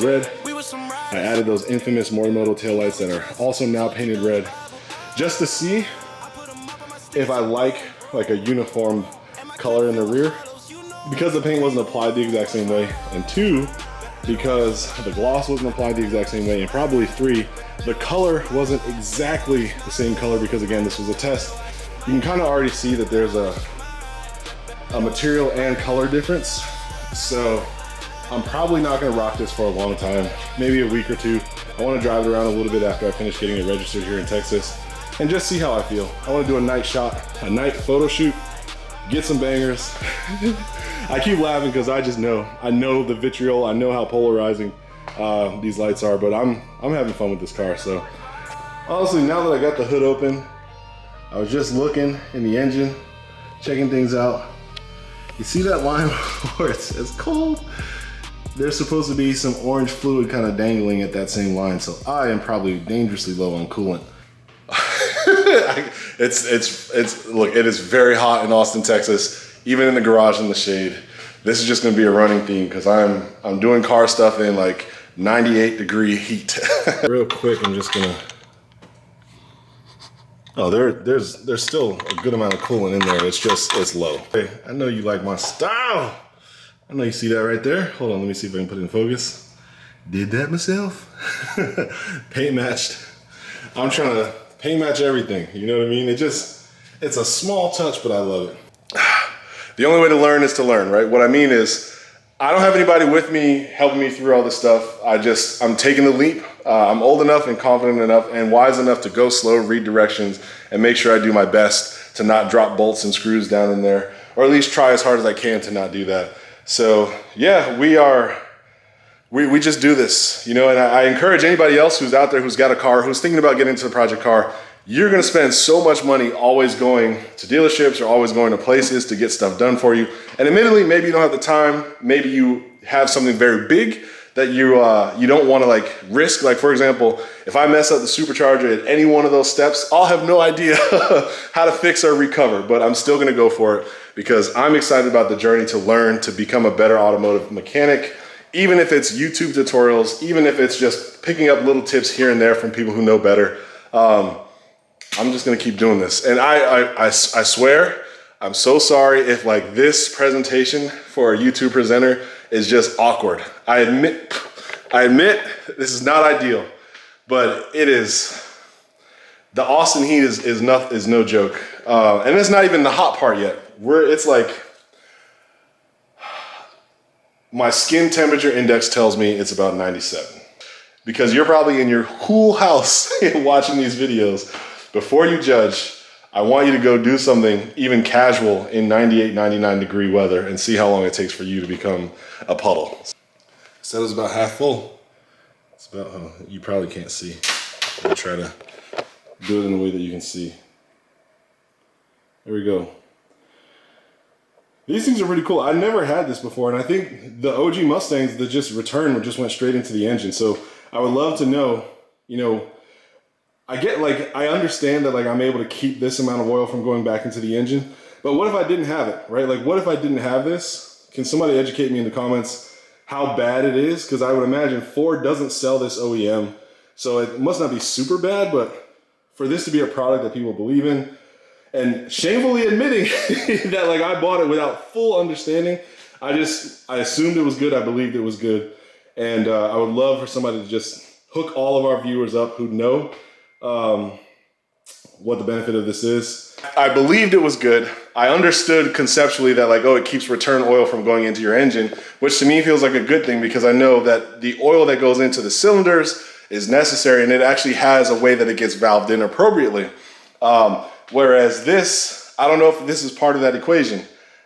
painted red. I added those infamous Morimoto taillights that are also now painted red, just to see if I like a uniform color in the rear, because the paint wasn't applied the exact same way, and 2, because the gloss wasn't applied the exact same way, and probably 3, the color wasn't exactly the same color, because again, this was a test. You can kind of already see that there's a material and color difference. So I'm probably not gonna rock this for a long time, maybe a week or 2. I wanna drive it around a little bit after I finish getting it registered here in Texas and just see how I feel. I wanna do a night shot, a night photo shoot, get some bangers. I keep laughing because I know the vitriol, I know how polarizing these lights are, but I'm having fun with this car. So honestly, now that I got the hood open, I was just looking in the engine, checking things out. You see that line where it says cold? There's supposed to be some orange fluid kind of dangling at that same line, so I am probably dangerously low on coolant. Look, it is very hot in Austin, Texas, even in the garage in the shade. This is just gonna be a running theme because I'm doing car stuff in like 98-degree heat. Real quick, I'm just gonna, oh, there's still a good amount of coolant in there. It's low. Hey, I know you like my style. I know you see that right there. Hold on, let me see if I can put it in focus. Did that myself. Paint matched. I'm trying to paint match everything. You know what I mean? It's a small touch, but I love it. The only way to learn is to learn, right? What I mean is, I don't have anybody with me helping me through all this stuff. I'm taking the leap. I'm old enough and confident enough and wise enough to go slow, read directions, and make sure I do my best to not drop bolts and screws down in there, or at least try as hard as I can to not do that. So yeah, we just do this, you know, and I encourage anybody else who's out there who's got a car, who's thinking about getting into the project car. You're gonna spend so much money always going to dealerships or always going to places to get stuff done for you. And admittedly, maybe you don't have the time, maybe you have something very big that you don't wanna like risk. Like for example, if I mess up the supercharger at any one of those steps, I'll have no idea how to fix or recover, but I'm still gonna go for it because I'm excited about the journey to learn to become a better automotive mechanic, even if it's YouTube tutorials, even if it's just picking up little tips here and there from people who know better. I'm just gonna keep doing this. And I swear, I'm so sorry if like this presentation for a YouTube presenter is just awkward. I admit this is not ideal, but it is. The Austin heat is no joke. And it's not even the hot part yet. It's like, my skin temperature index tells me it's about 97. Because you're probably in your cool house watching these videos. Before you judge, I want you to go do something even casual in 98, 99-degree weather and see how long it takes for you to become a puddle. Said it was about half full. It's about, oh, you probably can't see. I'll try to do it in a way that you can see. There we go. These things are pretty cool. I never had this before, and I think the OG Mustangs that just returned just went straight into the engine. So I would love to know, you know, I understand that like I'm able to keep this amount of oil from going back into the engine, but what if I didn't have it, right? Like what if I didn't have this? Can somebody educate me in the comments how bad it is? Because I would imagine Ford doesn't sell this OEM, so it must not be super bad, but for this to be a product that people believe in, and shamefully admitting that like I bought it without full understanding, I assumed it was good, I believed it was good, and I would love for somebody to just hook all of our viewers up who know what the benefit of this is. I believed it was good. I understood conceptually that like, oh, it keeps return oil from going into your engine, which to me feels like a good thing because I know that the oil that goes into the cylinders is necessary and it actually has a way that it gets valved in appropriately. Whereas this, I don't know if this is part of that equation.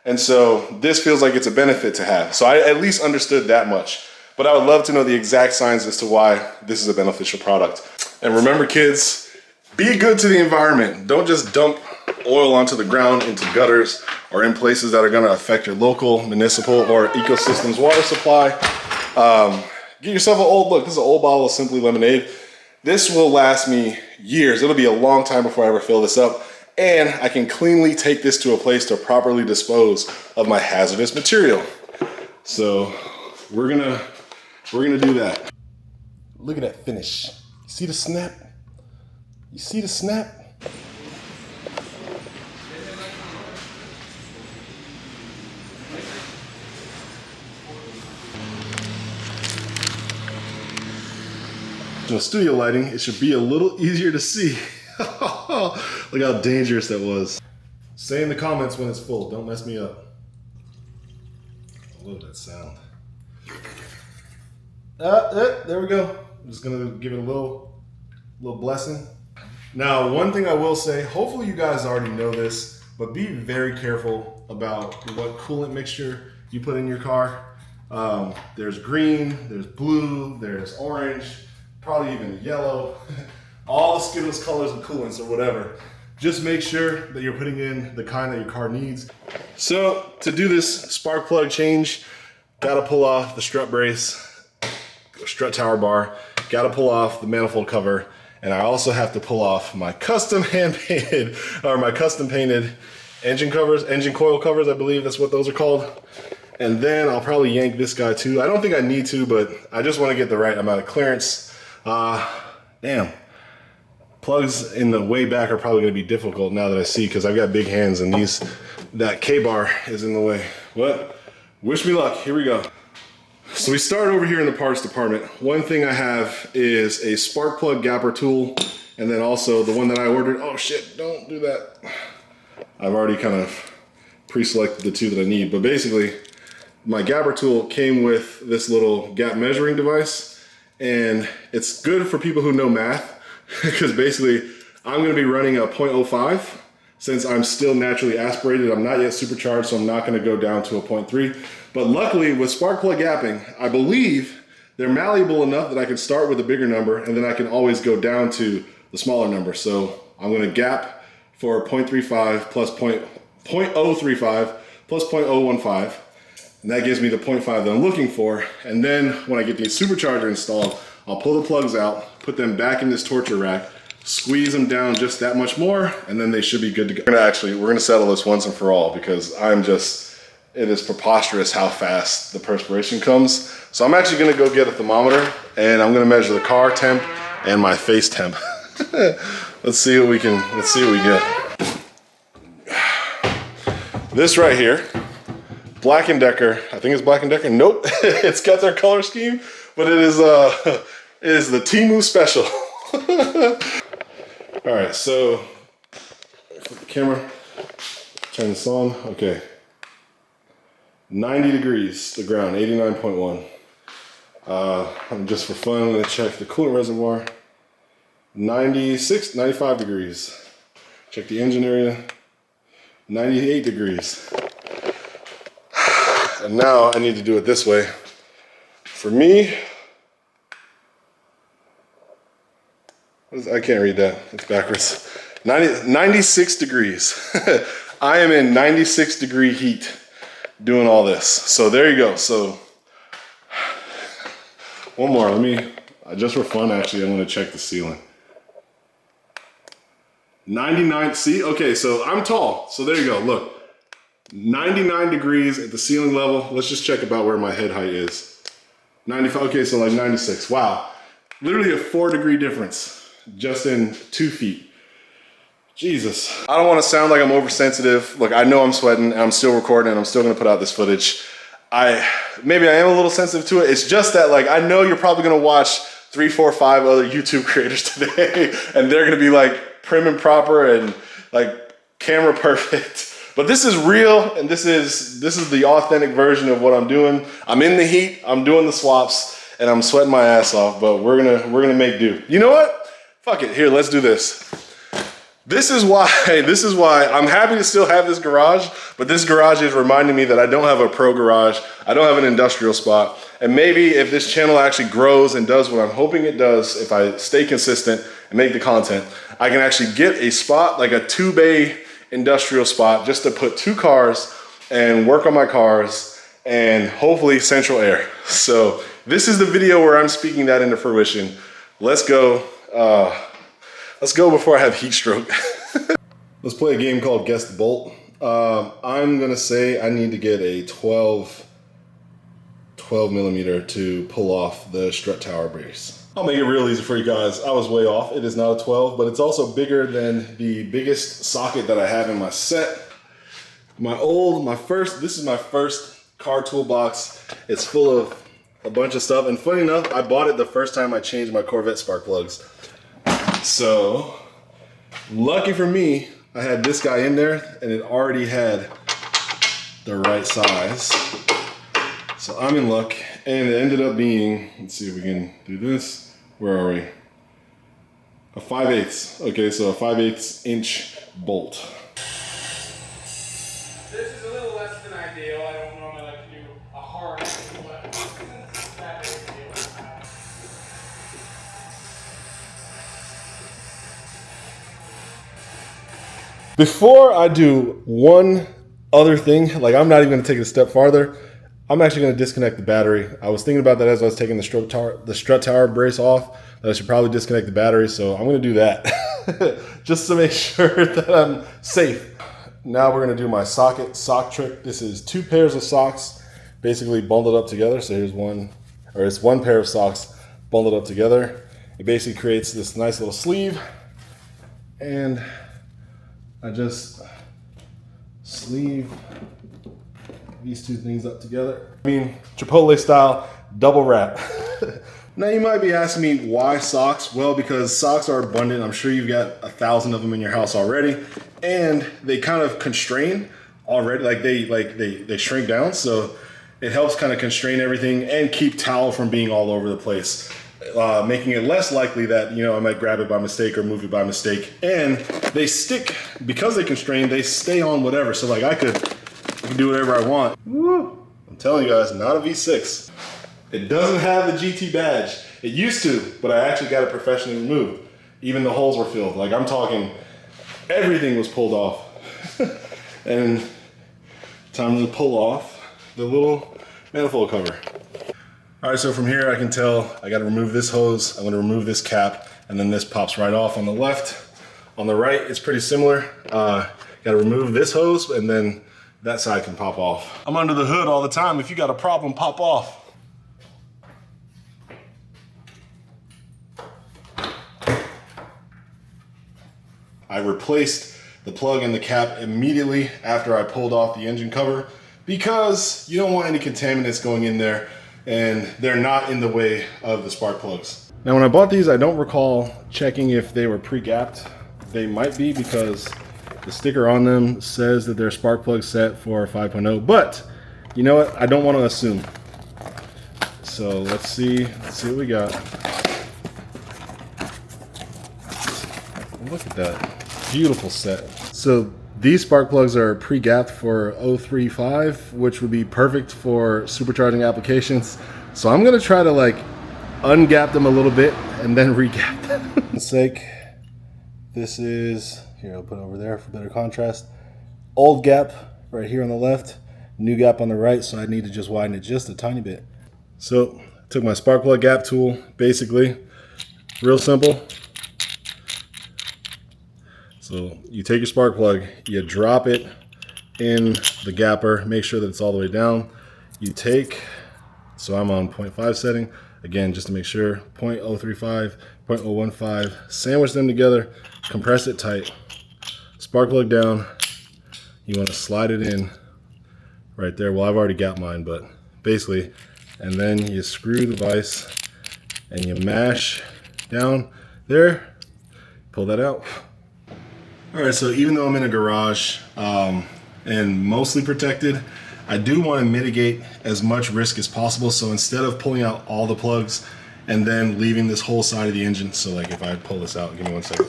And so this feels like it's a benefit to have. So I at least understood that much. But I would love to know the exact science as to why this is a beneficial product. And remember kids, be good to the environment. Don't just dump oil onto the ground, into gutters, or in places that are gonna affect your local, municipal, or ecosystem's water supply. Get yourself an old, look, this is an old bottle of Simply Lemonade. This will last me years. It'll be a long time before I ever fill this up. And I can cleanly take this to a place to properly dispose of my hazardous material. So we're gonna we're gonna do that. Look at that finish. See the snap? You see the snap? In the studio lighting, it should be a little easier to see. Look how dangerous that was. Say in the comments when it's full, don't mess me up. I love that sound. There we go. I'm just gonna give it a little blessing. Now, one thing I will say, hopefully you guys already know this, but be very careful about what coolant mixture you put in your car. There's green, there's blue, there's orange, probably even yellow, all the Skittles colors of coolants or whatever. Just make sure that you're putting in the kind that your car needs. So to do this spark plug change, gotta pull off the strut brace, strut tower bar, gotta pull off the manifold cover, and I also have to pull off my custom hand painted, or my custom painted engine covers, engine coil covers, I believe that's what those are called. And then I'll probably yank this guy too. I don't think I need to, but I just want to get the right amount of clearance. Damn. Plugs in the way back are probably going to be difficult now that I see, because I've got big hands and that K-bar is in the way. But wish me luck. Here we go. So we start over here in the parts department. One thing I have is a spark plug gapper tool, and then also the one that I ordered. Oh shit, don't do that. I've already kind of pre-selected the two that I need, but basically my gapper tool came with this little gap measuring device, and it's good for people who know math, because basically I'm gonna be running a 0.05 since I'm still naturally aspirated. I'm not yet supercharged, so I'm not gonna go down to a 0.3. But luckily with spark plug gapping, I believe they're malleable enough that I can start with a bigger number and then I can always go down to the smaller number. So I'm gonna gap for 0.35 plus 0.035 plus 0.015. And that gives me the 0.5 that I'm looking for. And then when I get the supercharger installed, I'll pull the plugs out, put them back in this torture rack, squeeze them down just that much more, and then they should be good to go. We're gonna settle this once and for all, because it is preposterous how fast the perspiration comes. So I'm actually gonna go get a thermometer and I'm gonna measure the car temp and my face temp. Let's see what we get. This right here, Black & Decker, I think it's Black & Decker. Nope, it's got their color scheme, but it is the Temu Special. All right, so flip the camera, turn this on. Okay, 90 degrees, the ground, 89.1. Just for fun, I'm gonna check the coolant reservoir. 95 degrees. Check the engine area, 98 degrees. And now I need to do it this way. For me, I can't read that, it's backwards. 96 degrees. I am in 96 degree heat doing all this. So there you go. So one more, just for fun actually, I'm gonna check the ceiling. 99, see, okay, so I'm tall. So there you go, look. 99 degrees at the ceiling level. Let's just check about where my head height is. 95, okay, so like 96, wow. Literally a 4-degree difference just in 2 feet. Jesus. I don't wanna sound like I'm oversensitive. Look, I know I'm sweating and I'm still recording and I'm still gonna put out this footage. Maybe I am a little sensitive to it. It's just that, like, I know you're probably gonna watch 3, 4, 5 other YouTube creators today and they're gonna be like prim and proper and like camera perfect. But this is real, and this is the authentic version of what I'm doing. I'm in the heat, I'm doing the swaps, and I'm sweating my ass off, but we're gonna make do. You know what? Fuck it, here, let's do this. This is why I'm happy to still have this garage, but this garage is reminding me that I don't have a pro garage, I don't have an industrial spot, and maybe if this channel actually grows and does what I'm hoping it does, if I stay consistent and make the content, I can actually get a spot, like a 2-bay industrial spot, just to put 2 cars and work on my cars and hopefully central air. So this is the video where I'm speaking that into fruition. Let's go before I have heat stroke. Let's play a game called Guess the Bolt. I'm gonna say I need to get a 12 12 millimeter to pull off the strut tower brace. I'll make it real easy for you guys. I was way off. It is not a 12, but it's also bigger than the biggest socket that I have in my set. This is my first car toolbox. It's full of a bunch of stuff. And funny enough, I bought it the first time I changed my Corvette spark plugs. So, lucky for me, I had this guy in there and it already had the right size. So I'm in luck. And it ended up being, let's see if we can do this. Where are we? A 5/8. Okay, so a 5/8 inch bolt. This is a little less than ideal. I don't normally like to do a hard, but since that is the deal. Before I do one other thing, like I'm not even gonna take it a step farther, I'm actually gonna disconnect the battery. I was thinking about that as I was taking the strut tower brace off, that I should probably disconnect the battery, so I'm gonna do that. Just to make sure that I'm safe. Now we're gonna do my sock trick. This is 2 pairs of socks basically bundled up together. So here's it's one pair of socks bundled up together. It basically creates this nice little sleeve, and I just sleeve these 2 things up together. I mean, Chipotle style, double wrap. Now you might be asking me why socks? Well, because socks are abundant. I'm sure you've got 1,000 of them in your house already, and they kind of constrain already. They shrink down, so it helps kind of constrain everything and keep towel from being all over the place, making it less likely that I might grab it by mistake or move it by mistake. And they stick because they constrain. They stay on whatever. So like I can do whatever I want. Woo. I'm telling you guys, not a V6. It doesn't have the GT badge. It used to, but I actually got it professionally removed. Even the holes were filled. Like I'm talking, everything was pulled off. And time to pull off the little manifold cover. All right, so from here I can tell I gotta remove this hose, I'm gonna remove this cap, and then this pops right off on the left. On the right, it's pretty similar. Gotta remove this hose, and then that side can pop off. I'm under the hood all the time. If you got a problem, pop off. I replaced the plug and the cap immediately after I pulled off the engine cover because you don't want any contaminants going in there, and they're not in the way of the spark plugs. Now when I bought these, I don't recall checking if they were pre-gapped. They might be because the sticker on them says that they're spark plug set for 5.0, but you know what? I don't want to assume. So let's see what we got. Look at that. Beautiful set. So these spark plugs are pre-gapped for 035, which would be perfect for supercharging applications. So I'm gonna try to like ungap them a little bit and then regap them. For the sake, this is, here I'll put it over there for better contrast. Old gap right here on the left, new gap on the right, so I need to just widen it just a tiny bit. So I took my spark plug gap tool, basically, real simple. So you take your spark plug, you drop it in the gapper, make sure that it's all the way down. You take, so I'm on 0.5 setting, again, just to make sure, 0.035, 0.015, sandwich them together, compress it tight, spark plug down. You want to slide it in right there. Well, I've already gapped mine, but basically, and then you screw the vise and you mash down there, pull that out. All right, so even though I'm in a garage and mostly protected, I do want to mitigate as much risk as possible. So instead of pulling out all the plugs and then leaving this whole side of the engine, so like if I pull this out, give me 1 second.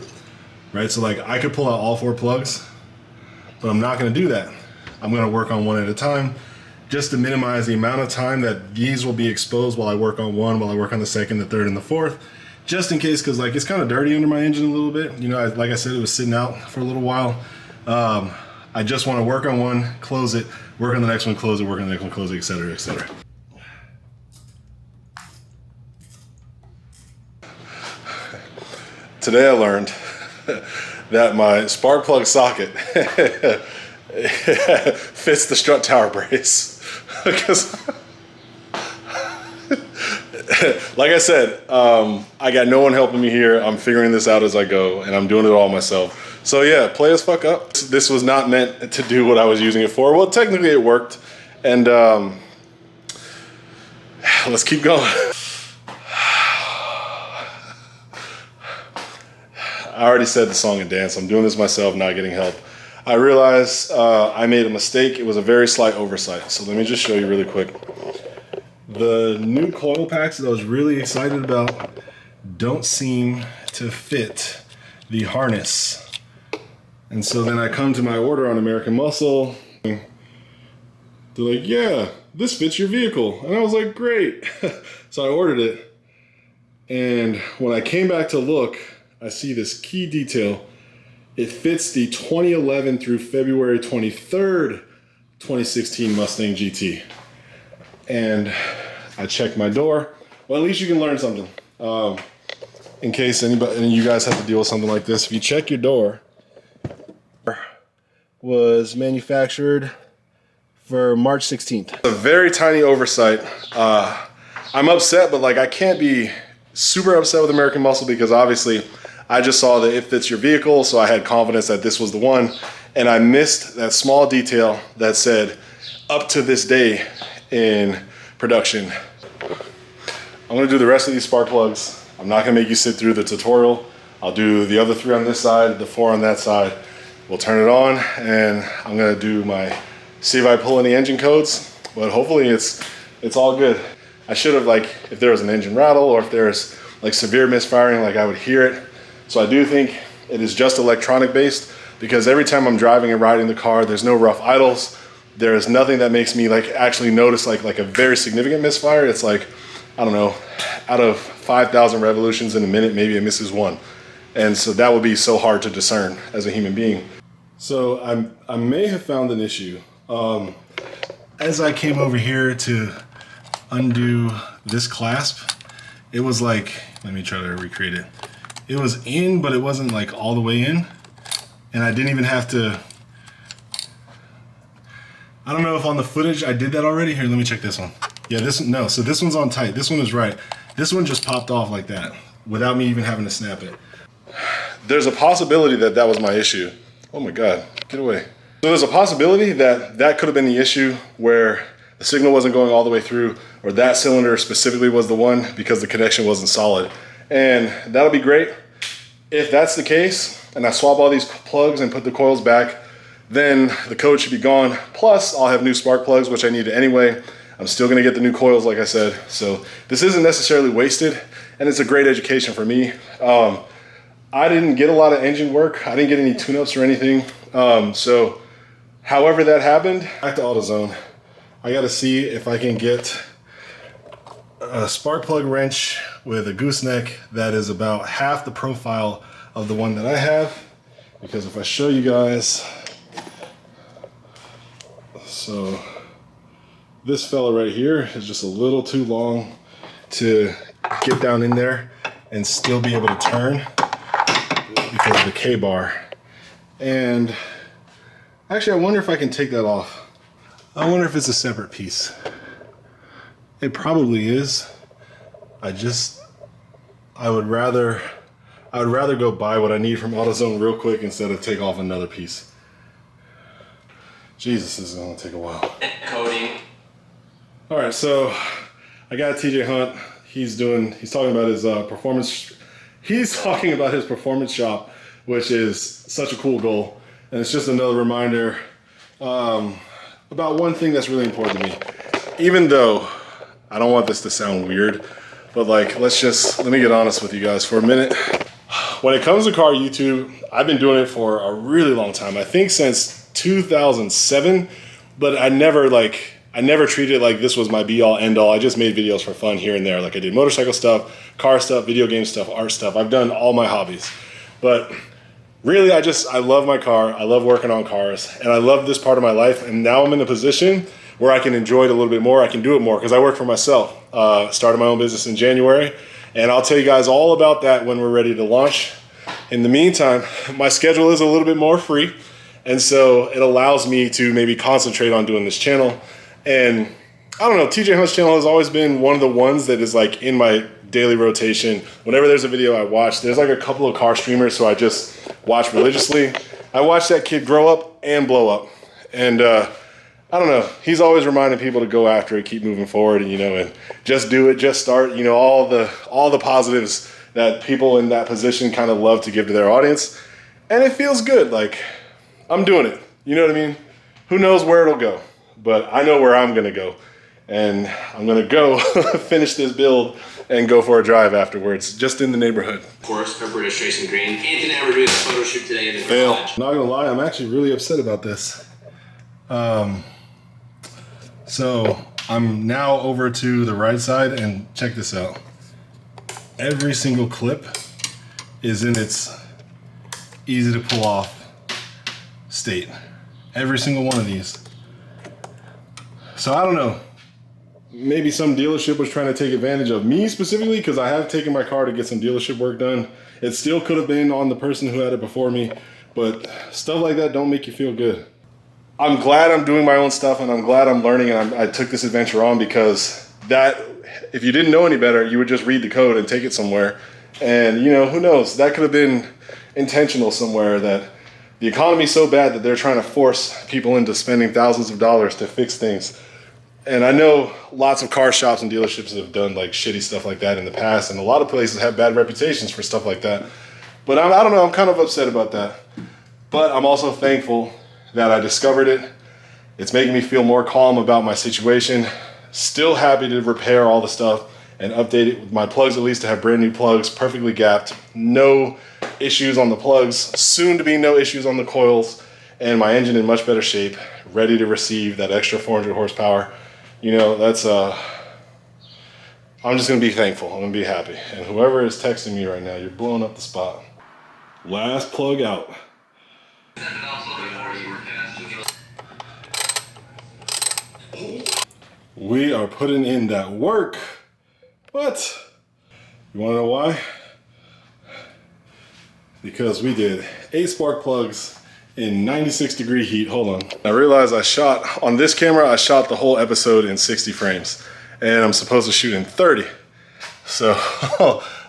Right, so like I could pull out all 4 plugs, but I'm not going to do that. I'm going to work on one at a time just to minimize the amount of time that these will be exposed while I work on one, while I work on the second, the third, and the fourth. Just in case, because like it's kind of dirty under my engine a little bit. You know, like I said, it was sitting out for a little while. I just want to work on one, close it, work on the next one, close it, work on the next one, close it, etc., etc. Today I learned that my spark plug socket fits the strut tower brace because like I said, I got no one helping me here. I'm figuring this out as I go, and I'm doing it all myself. So yeah, play as fuck up. This was not meant to do what I was using it for. Well, technically it worked, and let's keep going. I already said the song and dance. I'm doing this myself, not getting help. I realized I made a mistake. It was a very slight oversight. So let me just show you really quick. The new coil packs that I was really excited about don't seem to fit the harness. And so then I come to my order on American Muscle. They're like, yeah, this fits your vehicle. And I was like, great. So I ordered it. And when I came back to look, I see this key detail. It fits the 2011 through February 23rd, 2016 Mustang GT. And I checked my door. Well, at least you can learn something. In case any of you guys have to deal with something like this, if you check your door, was manufactured for March 16th. A very tiny oversight. I'm upset, but like I can't be super upset with American Muscle because obviously I just saw that it fits your vehicle, so I had confidence that this was the one, and I missed that small detail that said up to this day in production. I'm gonna do the rest of these spark plugs. I'm not gonna make you sit through the tutorial. I'll do the other 3 on this side, the 4 on that side. We'll turn it on, and I'm gonna do see if I pull any engine codes, but hopefully it's all good. I should have, like, if there was an engine rattle or if there's like severe misfiring, like I would hear it. So I do think it is just electronic based because every time I'm driving and riding the car, there's no rough idles. There is nothing that makes me like actually notice like a very significant misfire. It's like, I don't know, out of 5,000 revolutions in a minute, maybe it misses 1. And so that would be so hard to discern as a human being. So I may have found an issue. As I came over here to undo this clasp, it was like, let me try to recreate it. It was in, but it wasn't like all the way in. And I didn't even have to, I don't know if on the footage I did that already. Here, let me check this one. Yeah, no, so this one's on tight. This one is right. This one just popped off like that without me even having to snap it. There's a possibility that that was my issue. Oh my God, get away. So there's a possibility that that could have been the issue where the signal wasn't going all the way through, or that cylinder specifically was the one because the connection wasn't solid. And that'll be great. If that's the case, and I swap all these plugs and put the coils back, then the code should be gone. Plus, I'll have new spark plugs, which I need anyway. I'm still gonna get the new coils, like I said. So this isn't necessarily wasted, and it's a great education for me. I didn't get a lot of engine work. I didn't get any tune-ups or anything. So however that happened, back to AutoZone. I gotta see if I can get a spark plug wrench with a gooseneck that is about half the profile of the one that I have. Because if I show you guys, so this fella right here is just a little too long to get down in there and still be able to turn because of the K-bar. And actually, I wonder if I can take that off. I wonder if it's a separate piece. It probably is. I would rather go buy what I need from AutoZone real quick instead of take off another piece. Jesus, this is gonna take a while. Coding. All right, so I got TJ Hunt. He's talking about his performance. He's talking about his performance shop, which is such a cool goal. And it's just another reminder about one thing that's really important to me. Even though I don't want this to sound weird, but like, let me get honest with you guys for a minute. When it comes to car YouTube, I've been doing it for a really long time. I think since 2007, but I never treated it like this was my be all end all. I just made videos for fun here and there. Like I did motorcycle stuff, car stuff, video game stuff, art stuff. I've done all my hobbies, but really I love my car. I love working on cars, and I love this part of my life. And now I'm in a position where I can enjoy it a little bit more. I can do it more because I work for myself. Started my own business in January, and I'll tell you guys all about that when we're ready to launch. In the meantime, my schedule is a little bit more free, and so it allows me to maybe concentrate on doing this channel. And I don't know, TJ Hunt's channel has always been one of the ones that is like in my daily rotation. Whenever there's a video I watch, there's like a couple of car streamers who I just watch religiously. I watched that kid grow up and blow up. And I don't know, he's always reminding people to go after it, keep moving forward, and, you know, and just do it, just start, you know, all the positives that people in that position kind of love to give to their audience. And it feels good, like, I'm doing it, you know what I mean? Who knows where it'll go, but I know where I'm gonna go. And I'm gonna go finish this build and go for a drive afterwards, just in the neighborhood. Of course, pepper is Trace and Green. Anthony and I were doing a photo shoot today in the Fail. garage. Not gonna lie, I'm actually really upset about this. So I'm now over to the right side, and check this out. Every single clip is in its easy to pull off state. Every single one of these. So I don't know. Maybe some dealership was trying to take advantage of me specifically, because I have taken my car to get some dealership work done. It still could have been on the person who had it before me, but stuff like that don't make you feel good. I'm glad I'm doing my own stuff, and I'm glad I'm learning, and I took this adventure on, because that, if you didn't know any better, you would just read the code and take it somewhere. And, you know, who knows? That could have been intentional somewhere, that the economy's so bad that they're trying to force people into spending thousands of dollars to fix things. And I know lots of car shops and dealerships have done like shitty stuff like that in the past, and a lot of places have bad reputations for stuff like that. But I don't know, I'm kind of upset about that. But I'm also thankful that I discovered it. It's making me feel more calm about my situation. Still happy to repair all the stuff and update it with my plugs, at least to have brand new plugs, perfectly gapped. No issues on the plugs, soon to be no issues on the coils, and my engine in much better shape, ready to receive that extra 400 horsepower. You know, that's, I'm just gonna be thankful, I'm gonna be happy. And whoever is texting me right now, you're blowing up the spot. Last plug out. We are putting in that work. What? You wanna know why? Because we did 8 spark plugs in 96-degree heat. Hold on. I realized I shot, on this camera, I shot the whole episode in 60 frames. And I'm supposed to shoot in 30. So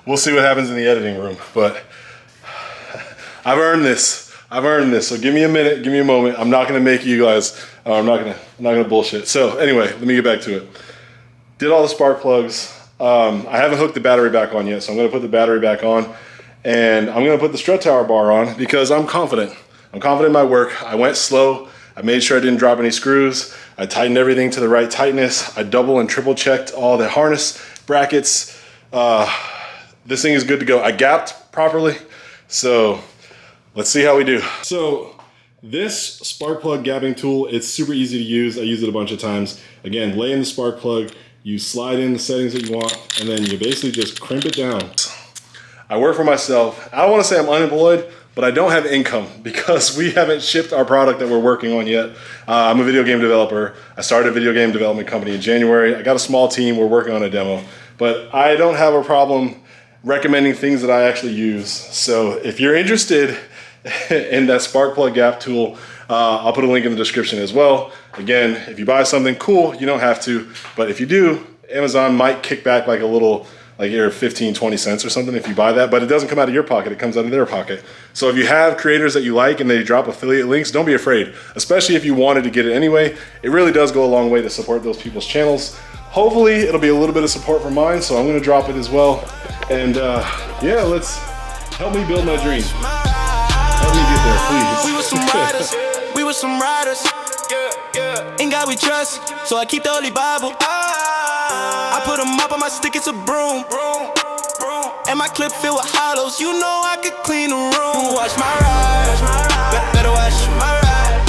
we'll see what happens in the editing room. But I've earned this. I've earned this. So give me a minute, give me a moment. I'm not gonna make you guys, I'm not gonna bullshit. So anyway, let me get back to it. Did all the spark plugs. I haven't hooked the battery back on yet, so I'm gonna put the battery back on, and I'm gonna put the strut tower bar on because I'm confident. I'm confident in my work. I went slow. I made sure I didn't drop any screws. I tightened everything to the right tightness. I double and triple checked all the harness brackets. This thing is good to go. I gapped properly, so let's see how we do. So this spark plug gapping tool, it's super easy to use. I used it a bunch of times. Again, lay in the spark plug, you slide in the settings that you want, and then you basically just crimp it down. I work for myself. I don't want to say I'm unemployed, but I don't have income because we haven't shipped our product that we're working on yet. I'm a video game developer. I started a video game development company in January. I got a small team. We're working on a demo, but I don't have a problem recommending things that I actually use. So if you're interested in that spark plug gap tool, I'll put a link in the description as well. Again, if you buy something, cool, you don't have to, but if you do, Amazon might kick back like a little, like your 15, 20 cents or something if you buy that, but it doesn't come out of your pocket, it comes out of their pocket. So if you have creators that you like and they drop affiliate links, don't be afraid, especially if you wanted to get it anyway. It really does go a long way to support those people's channels. Hopefully it'll be a little bit of support for mine, so I'm gonna drop it as well. And yeah, let's help me build my dream. Help me get there, please. We were some riders, we were some riders. In God we trust, so I keep the Holy Bible. I put them up on my stick, it's a broom. And my clip filled with hollows, you know I could clean the room. Watch my ride, better watch my ride.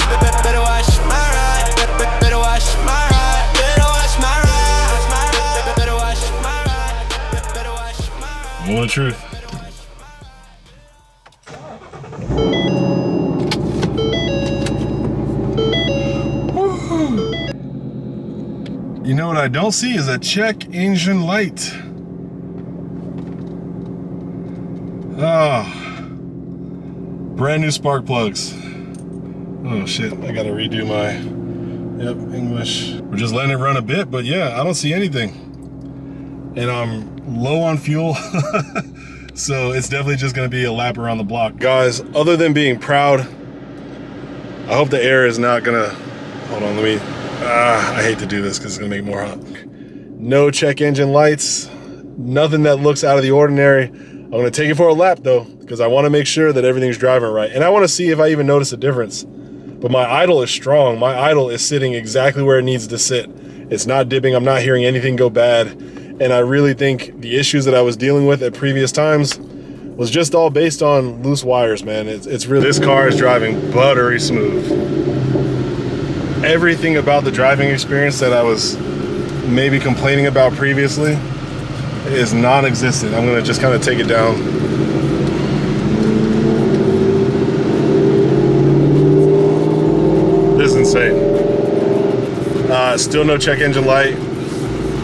Better watch my ride, better watch my ride. Better watch my ride, better watch my ride. Better watch my ride. Moment of truth. You know what I don't see is a check engine light. Brand new spark plugs. Oh shit, I gotta redo Yep, English. We're just letting it run a bit, but yeah, I don't see anything. And I'm low on fuel, so it's definitely just gonna be a lap around the block. Guys, other than being proud, I hope the air is not gonna, hold on, let me, I hate to do this because it's gonna make more hot. No check engine lights, nothing that looks out of the ordinary. I'm gonna take it for a lap though, because I wanna make sure that everything's driving right. And I wanna see if I even notice a difference. But my idle is strong. My idle is sitting exactly where it needs to sit. It's not dipping, I'm not hearing anything go bad. And I really think the issues that I was dealing with at previous times was just all based on loose wires, man. It's really, this car is driving buttery smooth. Everything about the driving experience that I was maybe complaining about previously is non-existent. I'm gonna just kind of take it down. This is insane. Still no check engine light.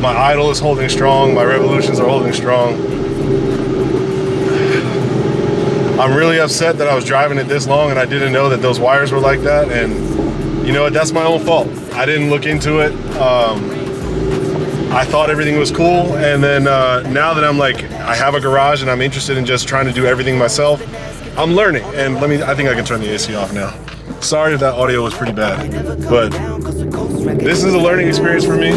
My idle is holding strong. My revolutions are holding strong. I'm really upset that I was driving it this long and I didn't know that those wires were like that. And you know what, that's my own fault. I didn't look into it. I thought everything was cool. And then now that I'm like, I have a garage and I'm interested in just trying to do everything myself, I'm learning. And I think I can turn the AC off now. Sorry if that audio was pretty bad, but this is a learning experience for me.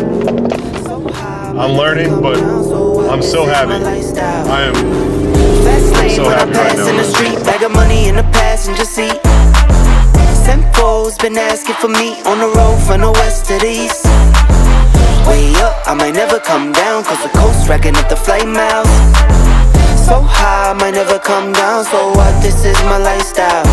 I'm learning, but I'm so happy. I am so happy right now. In the street, bag of money in the passenger seat. Simcoe's been asking for me on the road from the west to the east. Way up, I might never come down, cause the coast racking up the flight miles. So high, I might never come down, so what, this is my lifestyle.